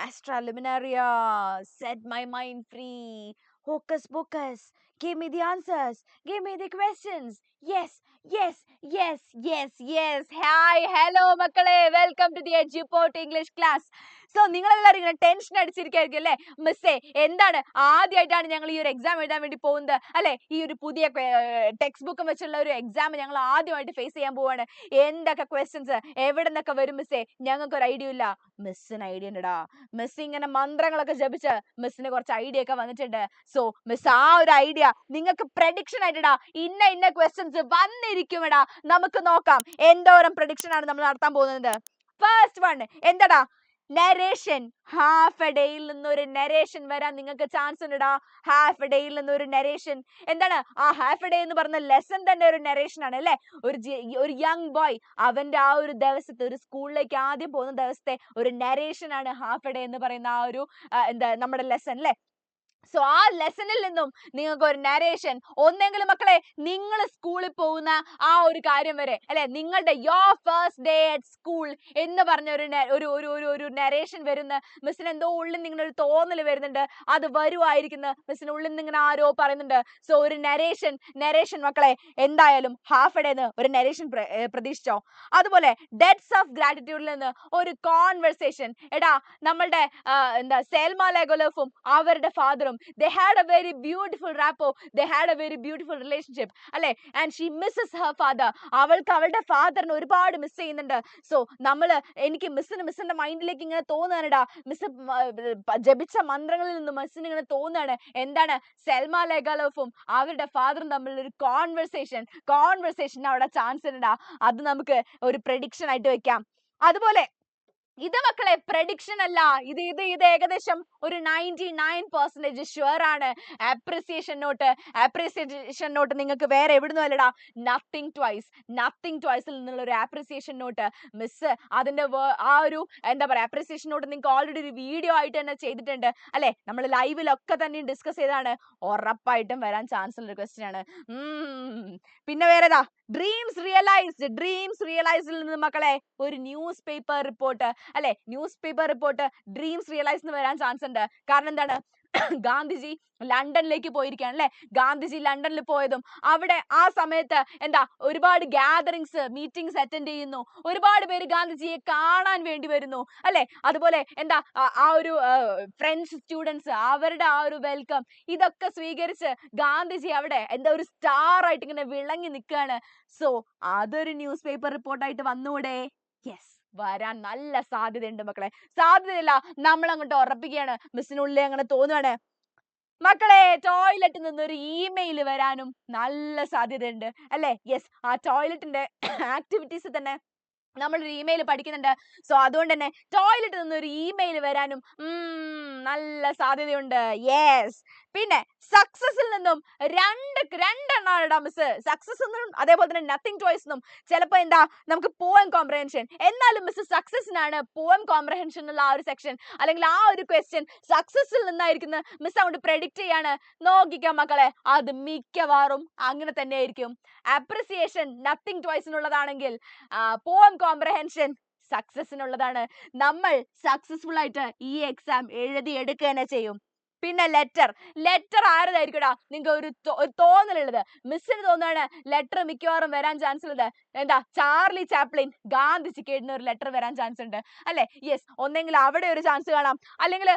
Astra Luminaria, set my mind free. Hocus pocus, give me the answers, give me the questions. Yes, yes, yes, yes, yes. Hi, hello മക്കളെ, welcome to the EduPort English class. So നിങ്ങളെല്ലാവരും ഇങ്ങനെ tension അടിച്ചിരിക്കുകയായിരിക്കും അല്ലേ? മിസ്സേ എന്താണ് ആദ്യമായിട്ടാണ് ഞങ്ങൾ ഈ ഒരു എക്സാം എഴുതാൻ വേണ്ടി പോകുന്നത് അല്ലെ? ഈ ഒരു പുതിയ ടെക്സ്റ്റ് ബുക്കും വെച്ചുള്ള ഒരു എക്സാം ഞങ്ങൾ ആദ്യമായിട്ട് ഫേസ് ചെയ്യാൻ പോവാണ്. എന്തൊക്കെ ക്വസ്റ്റ്യൻസ് എവിടെ നിന്നൊക്കെ വരും മിസ്സേ? ഞങ്ങൾക്ക് ഒരു ഐഡിയ ഇല്ല. മിസ്സിന് ഐഡിയ ഉണ്ടടാ. മിസ് ഇങ്ങനെ മന്ത്രങ്ങളൊക്കെ ജപിച്ച് മിസ്സിന് കുറച്ച് ഐഡിയ ഒക്കെ വന്നിട്ടുണ്ട്. സോ മിസ് ആ ഒരു ഐഡിയ നിങ്ങൾക്ക് പ്രഡിക്ഷൻ ആയിട്ടാ ഇന്ന ക്വസ്റ്റ്യൻസ് വന്നിരിക്കുമെടാ. നമുക്ക് നോക്കാം എന്തോരം പ്രഡിക്ഷൻ ആണ് നമ്മൾ നടത്താൻ പോകുന്നത്. ഫസ്റ്റ് വൺ എന്താടാ? നരേഷൻ. ഹാഫ് എ ഡേയിൽ നിന്നൊരു നരേഷൻ വരാൻ നിങ്ങൾക്ക് ചാൻസ് ഉണ്ടടാ. ഹാഫ് എ ഡേയിൽ നിന്നൊരു നരേഷൻ. എന്താണ് ആ ഹാഫ് എ ഡേ എന്ന് പറഞ്ഞ ലെസൺ തന്നെ ഒരു നരേഷൻ ആണ് അല്ലെ? ഒരു യങ് ബോയ് അവന്റെ ആ ഒരു ദിവസത്തെ ഒരു സ്കൂളിലേക്ക് ആദ്യം പോകുന്ന ദിവസത്തെ ഒരു നരേഷൻ ആണ് ഹാഫ് എ ഡേ എന്ന് പറയുന്ന ആ ഒരു എന്താ നമ്മുടെ ലെസൺ അല്ലെ? സോ ആ ലെസണിൽ നിന്നും നിങ്ങൾക്ക് ഒരു നരേഷൻ ഒന്നെങ്കിലും മക്കളെ നിങ്ങൾ സ്കൂളിൽ പോകുന്ന ആ ഒരു കാര്യം വരെ അല്ലെ, നിങ്ങളുടെ your first day at school എന്ന് പറഞ്ഞ ഒരു നരേഷൻ വരുന്ന മിസ്സിന് എന്തോ ഉള്ളിൽ നിങ്ങളുടെ ഒരു തോന്നൽ വരുന്നുണ്ട്. അത് വരുമായിരിക്കുന്ന മിസ്സിന് ഉള്ളിൽ നിന്ന് ഇങ്ങനെ ആരോ പറയുന്നുണ്ട്. സോ ഒരു നരേഷൻ മക്കളെ എന്തായാലും ഹാഫ് എ ഡേന്ന് ഒരു നരേഷൻ പ്രതീക്ഷിച്ചോ. അതുപോലെ ഡെറ്റ്സ് ഓഫ് ഗ്രാറ്റിറ്റ്യൂഡിൽ നിന്ന് ഒരു കോൺവെർസേഷൻ. എടാ നമ്മളുടെ എന്താ സെൽമ ലെഗോലോഫും അവരുടെ ഫാദറും they had a very beautiful rapport, they had a very beautiful relationship അല്ലെ? and she misses her father. അവൾക്ക് അവളുടെ ഫാദറിനെ ഒരുപാട് മിസ് ചെയ്യുന്നുണ്ട്. സോ എനിക്ക് മിസ്സിന്റെ മൈൻഡിലേക്ക് ഇങ്ങനെ തോന്നുകയാണെടാ, മിസ് ജപിച്ച മന്ത്രങ്ങളിൽ നിന്ന് മിസ്സിന് ഇങ്ങനെ തോന്നുകയാണ്. എന്താണ്? സെൽമ ലെഗോലോഫും അവരുടെ ഫാദറും തമ്മിലുള്ള ഒരു കോൺവെർസേഷൻ അവിടെ ചാൻസ് ഉണ്ടാ. അത് നമുക്ക് ഒരു പ്രഡിക്ഷൻ ആയിട്ട് വെക്കാം. അതുപോലെ ഇത് മക്കളെ പ്രഡിക്ഷൻ അല്ല, ഇത് ഏകദേശം ഒരു 99% ഷുവർ ആണ്. അപ്രിസിയേഷൻ നോട്ട് നിങ്ങൾക്ക് വേറെ എവിടുന്നും അല്ലടാ, നത്തിങ് ട്വൈസിൽ നിന്നുള്ള ഒരു അപ്രിസിയേഷൻ നോട്ട്. മിസ് അതിന്റെ ആ ഒരു എന്താ പറയാ അപ്രിസിയേഷൻ നോട്ട് നിങ്ങൾക്ക് ഓൾറെഡി ഒരു വീഡിയോ ആയിട്ട് തന്നെ ചെയ്തിട്ടുണ്ട് അല്ലെ? നമ്മൾ ലൈവിലൊക്കെ തന്നെ ഡിസ്കസ് ചെയ്താണ്. ഉറപ്പായിട്ടും വരാൻ ചാൻസ് ഉള്ള ഒരു ക്വസ്റ്റ്യൻ ആണ്. പിന്നെ വേറെതാ ഡ്രീംസ് റിയലൈസ്ഡിൽ നിന്ന് മക്കളെ ഒരു ന്യൂസ് പേപ്പർ റിപ്പോർട്ട് അല്ലെ? News paper report dreams realise വരാൻ ചാൻസ് ഉണ്ട്. കാരണം എന്താണ്? ഗാന്ധിജി ലണ്ടനിലേക്ക് പോയിരിക്കുകയാണ് അല്ലെ? ഗാന്ധിജി ലണ്ടനിൽ പോയതും അവിടെ ആ സമയത്ത് എന്താ ഒരുപാട് മീറ്റിംഗ്സ് അറ്റൻഡ് ചെയ്യുന്നു. ഒരുപാട് പേര് ഗാന്ധിജിയെ കാണാൻ വേണ്ടി വരുന്നു അല്ലെ? അതുപോലെ എന്താ ആ ഒരു ഫ്രഞ്ച് സ്റ്റുഡൻസ് അവരുടെ ആ ഒരു വെൽക്കം ഇതൊക്കെ സ്വീകരിച്ച് ഗാന്ധിജി അവിടെ എന്താ ഒരു സ്റ്റാർ ആയിട്ട് ഇങ്ങനെ വിളങ്ങി നിൽക്കുകയാണ്. സോ അതൊരു ന്യൂസ് പേപ്പർ റിപ്പോർട്ടായിട്ട് വന്നൂടെ? യെസ്, വരാൻ നല്ല സാധ്യതയുണ്ട് മക്കളെ. സാധ്യതയില്ല, നമ്മൾ അങ്ങോട്ട് ഉറപ്പിക്കുകയാണ്. മിസ്സിനുള്ളിൽ അങ്ങനെ തോന്നുകയാണ്. മക്കളെ ടോയ്ലറ്റിൽ നിന്നൊരു ഇമെയിൽ വരാനും നല്ല സാധ്യതയുണ്ട് അല്ലെ? യെസ്, ആ ടോയ്ലറ്റിന്റെ ആക്ടിവിറ്റീസ് തന്നെ നമ്മളൊരു ഇമെയിൽ പഠിക്കുന്നുണ്ട്. സോ അതുകൊണ്ട് തന്നെ ടോയ്ലറ്റിൽ നിന്നൊരു ഇമെയിൽ വരാനും നല്ല സാധ്യതയുണ്ട്. യെസ്. പിന്നെ സക്സസിൽ നിന്നും രണ്ടെണ്ണാണ് മിസ്. സക്സസ് എന്നും അതേപോലെ തന്നെ നത്തിങ് ചോയ്സ് എന്നും ചിലപ്പോ എന്താ നമുക്ക് പോയം കോംപ്രഹെൻഷൻ. എന്നാലും മിസ് സക്സസിനാണ് പോയം കോംപ്രഹെൻഷൻ ഉള്ള ആ ഒരു സെക്ഷൻ അല്ലെങ്കിൽ ആ ഒരു ക്വസ്റ്റ്യൻ സക്സസിൽ നിന്നായിരിക്കുന്ന മിസ് അങ്ങോട്ട് പ്രഡിക്റ്റ് ചെയ്യാണ്. നോക്കിക്കാം മക്കളെ, അത് മിക്കവാറും അങ്ങനെ തന്നെ ആയിരിക്കും. അപ്രിസിയേഷൻ നത്തിങ് ചോയ്സിനുള്ളതാണെങ്കിൽ പോയം കോംപ്രഹെൻഷൻ സക്സസിനുള്ളതാണ്. നമ്മൾ സക്സസ്ഫുൾ ആയിട്ട് ഈ എക്സാം എഴുതിയെടുക്കുക തന്നെ ചെയ്യും. പിന്നെ ലെറ്റർ ആരതായിരിക്കടാ? നിങ്ങൾക്ക് ഒരു തോന്നലുള്ളത്? മിസ്സിന് തോന്നുകയാണ് ലെറ്റർ മിക്കവാറും വരാൻ ചാൻസ് ഉള്ളത് എന്താ? ചാർലി ചാപ്ലിൻ ഗാന്ധിജിക്ക് എഴുതുന്ന ഒരു ലെറ്റർ വരാൻ ചാൻസ് ഉണ്ട് അല്ലെ? യെസ്, ഒന്നെങ്കിൽ അവിടെ ഒരു ചാൻസ് കാണാം, അല്ലെങ്കിൽ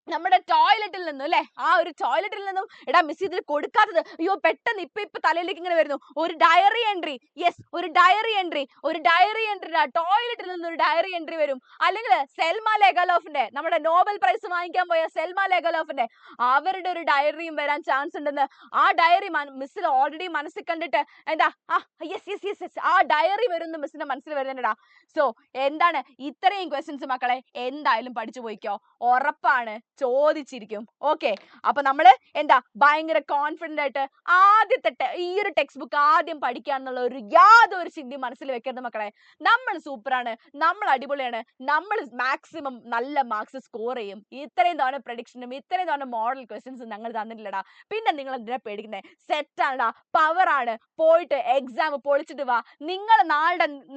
നമ്മുടെ ടോയ്ലറ്റിൽ നിന്നും അല്ലെ? ആ ഒരു ടോയ്ലറ്റിൽ നിന്നും എടാ മിസ് ഇതിൽ കൊടുക്കാത്തത് അയ്യോ പെട്ടെന്ന് ഇപ്പൊ തലയിലേക്ക് ഇങ്ങനെ വരുന്നു. ഒരു ഡയറി എൻട്രി. യെസ്, ഒരു ഡയറി എൻട്രി ടോയ്ലറ്റിൽ നിന്ന് ഒരു ഡയറി എൻട്രി വരും. അല്ലെങ്കിൽ സെൽമ ലെഗോലോഫിന്റെ നമ്മുടെ നോബൽ പ്രൈസ് വാങ്ങിക്കാൻ പോയ സെൽമ ലെഗോലോഫിന്റെ അവരുടെ ഒരു ഡയറിയും വരാൻ ചാൻസ് ഉണ്ടെന്ന്. ആ ഡയറി മിസ്സിൽ ഓൾറെഡി മനസ്സിൽ കണ്ടിട്ട് എന്താ യെസ് ആ ഡയറി വരുന്ന മിസ്സിന്റെ മനസ്സിൽ വരുന്നുണ്ടാ. സോ എന്താണ് ഇത്രയും ക്വസ്റ്റ്യൻസ് മക്കളെ എന്തായാലും പഠിച്ചു പോയിക്കോ, ഉറപ്പാണ്. ചോദിച്ചിരിക്കും. ഓക്കെ, അപ്പൊ നമ്മള് എന്താ ഭയങ്കര കോൺഫിഡന്റ് ആയിട്ട് ആദ്യത്തെ ഈ ഒരു ടെക്സ്റ്റ് ബുക്ക് ആദ്യം പഠിക്കാന്നുള്ള ഒരു യാതൊരു ചിന്തയും മനസ്സിൽ വെക്കരുത് മക്കളെ. നമ്മൾ സൂപ്പറാണ്, നമ്മൾ അടിപൊളിയാണ്, നമ്മൾ മാക്സിമം നല്ല മാർക്സ് സ്കോർ ചെയ്യും. ഇത്രയും തവണ പ്രഡിക്ഷനും ഇത്രയും തവണ മോഡൽ ക്വസ്റ്റ്യൻസും ഞങ്ങൾ തന്നിട്ടില്ലടാ. പിന്നെ നിങ്ങൾ എന്തിനാ പേടിക്കുന്നത്? സെറ്റാണ്, പവറാണ്, പോയിട്ട് എക്സാം പൊളിച്ചിട്ട് വാ. നിങ്ങൾ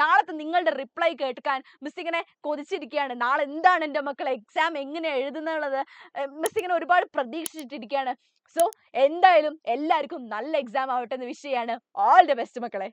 നാളത്തെ നിങ്ങളുടെ റിപ്ലൈ കേൾക്കാൻ മിസ് ഇങ്ങനെ കൊതിച്ചിരിക്കുകയാണ്. നാളെ എന്താണ് എൻ്റെ മക്കളെ എക്സാം എങ്ങനെ എഴുതുന്നുള്ളത് മിസ് ഇങ്ങനെ ഒരുപാട് പ്രതീക്ഷിച്ചിട്ടിരിക്കുകയാണ്. സോ എന്തായാലും എല്ലാവർക്കും നല്ല എക്സാം ആവട്ടെ എന്ന് വിഷ് ചെയ്യാണ്. ഓൾ ദി ബെസ്റ്റ് മക്കളെ.